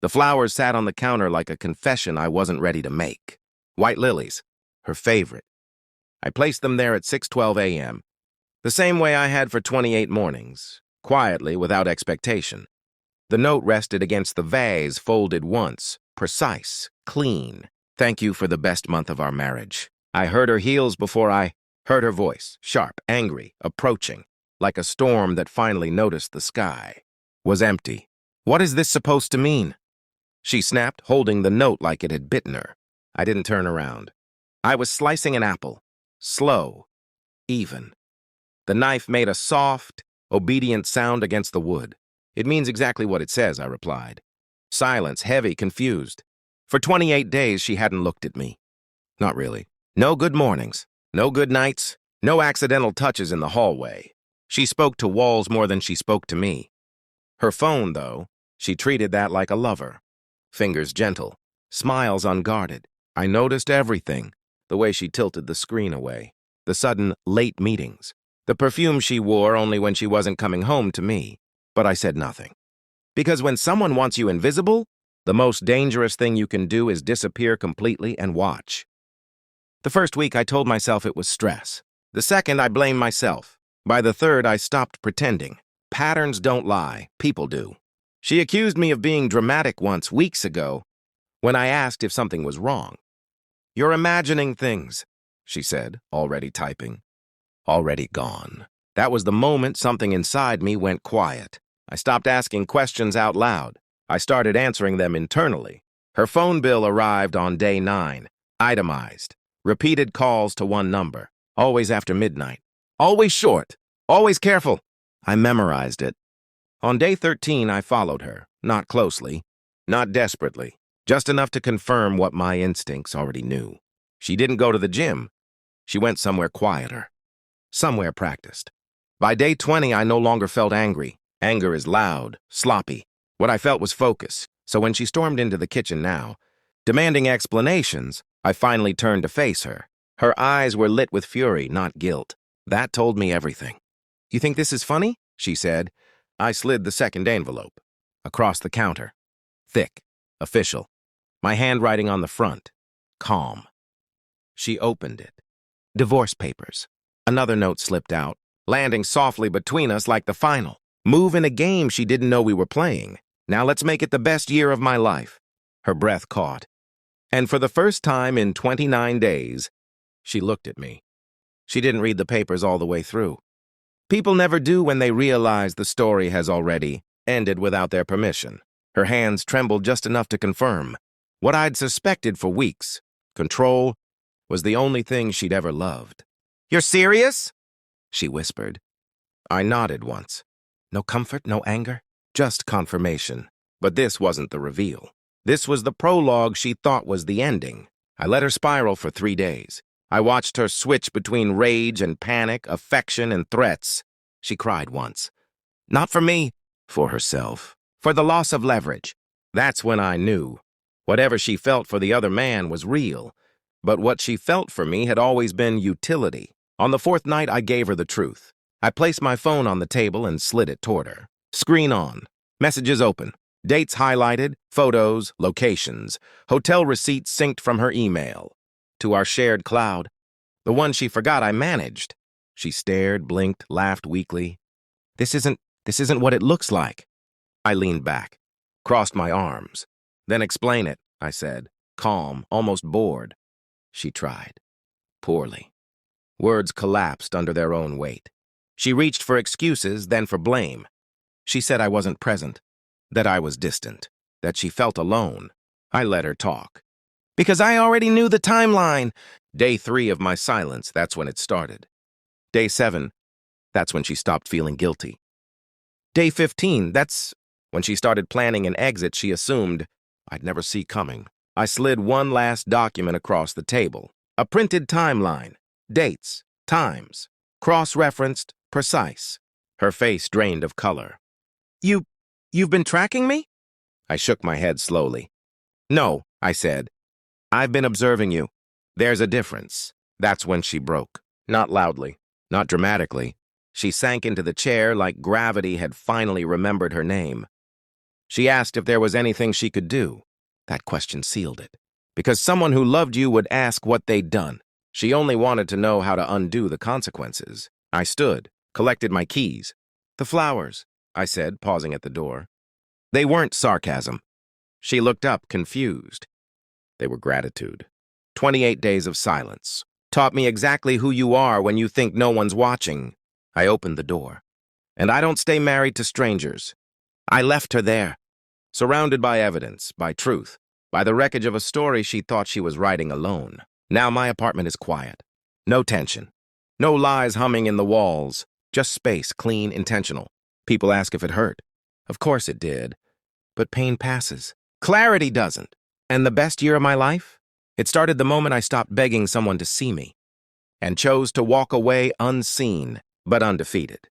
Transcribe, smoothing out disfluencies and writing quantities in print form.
The flowers sat on the counter like a confession I wasn't ready to make. White lilies, her favorite. I placed them there at 6:12 a.m., the same way I had for 28 mornings, quietly, without expectation. The note rested against the vase, folded once, precise, clean. Thank you for the best month of our marriage. I heard her heels before I heard her voice, sharp, angry, approaching, like a storm that finally noticed the sky. Was empty. What is this supposed to mean? She snapped, holding the note like it had bitten her. I didn't turn around. I was slicing an apple. Slow. Even. The knife made a soft, obedient sound against the wood. It means exactly what it says, I replied. Silence, heavy, confused. For 28 days, she hadn't looked at me. Not really. No good mornings. No good nights. No accidental touches in the hallway. She spoke to walls more than she spoke to me. Her phone, though, she treated that like a lover. Fingers gentle. Smiles unguarded. I noticed everything. The way she tilted the screen away. The sudden late meetings. The perfume she wore only when she wasn't coming home to me. But I said nothing. Because when someone wants you invisible, the most dangerous thing you can do is disappear completely and watch. The first week, I told myself it was stress. The second, I blamed myself. By the third, I stopped pretending. Patterns don't lie. People do. She accused me of being dramatic once, weeks ago, when I asked if something was wrong. You're imagining things, she said, already typing. Already gone. That was the moment something inside me went quiet. I stopped asking questions out loud. I started answering them internally. Her phone bill arrived on day 9, itemized. Repeated calls to one number, always after midnight. Always short, always careful. I memorized it. On day 13, I followed her, not closely, not desperately, just enough to confirm what my instincts already knew. She didn't go to the gym. She went somewhere quieter, somewhere practiced. By day 20, I no longer felt angry. Anger is loud, sloppy. What I felt was focus. So when she stormed into the kitchen now, demanding explanations, I finally turned to face her. Her eyes were lit with fury, not guilt. That told me everything. You think this is funny? She said. I slid the second envelope. Across the counter. Thick. Official. My handwriting on the front. Calm. She opened it. Divorce papers. Another note slipped out, landing softly between us like the final. Move in a game she didn't know we were playing. Now let's make it the best year of my life. Her breath caught. And for the first time in 29 days, she looked at me. She didn't read the papers all the way through. People never do when they realize the story has already ended without their permission. Her hands trembled just enough to confirm. What I'd suspected for weeks, control, was the only thing she'd ever loved. You're serious? She whispered. I nodded once. No comfort, no anger, just confirmation. But this wasn't the reveal. This was the prologue she thought was the ending. I let her spiral for 3 days. I watched her switch between rage and panic, affection and threats. She cried once. Not for me, for herself, for the loss of leverage. That's when I knew. Whatever she felt for the other man was real. But what she felt for me had always been utility. On the 4th night, I gave her the truth. I placed my phone on the table and slid it toward her. Screen on. Messages open. Dates highlighted. Photos. Locations. Hotel receipts synced from her email. To our shared cloud. The one she forgot I managed. She stared, blinked, laughed weakly. This isn't what it looks like. I leaned back. Crossed my arms. Then explain it, I said. Calm, almost bored. She tried. Poorly. Words collapsed under their own weight. She reached for excuses, then for blame. She said I wasn't present, that I was distant, that she felt alone. I let her talk. Because I already knew the timeline. Day 3 of my silence, that's when it started. Day 7, that's when she stopped feeling guilty. Day 15, that's when she started planning an exit she assumed I'd never see coming. I slid one last document across the table. A printed timeline. Dates, times, cross-referenced, precise. Her face drained of color. You've been tracking me? I shook my head slowly. No, I said. I've been observing you. There's a difference. That's when she broke. Not loudly, not dramatically. She sank into the chair like gravity had finally remembered her name. She asked if there was anything she could do. That question sealed it. Because someone who loved you would ask what they'd done. She only wanted to know how to undo the consequences. I stood, collected my keys. "The flowers," I said, pausing at the door. They weren't sarcasm. She looked up, confused. They were gratitude. 28 days of silence. Taught me exactly who you are when you think no one's watching. I opened the door. And I don't stay married to strangers. I left her there, surrounded by evidence, by truth, by the wreckage of a story she thought she was writing alone. Now my apartment is quiet. No tension. No lies humming in the walls. Just space, clean, intentional. People ask if it hurt. Of course it did. But pain passes. Clarity doesn't. And the best year of my life? It started the moment I stopped begging someone to see me and chose to walk away unseen, but undefeated.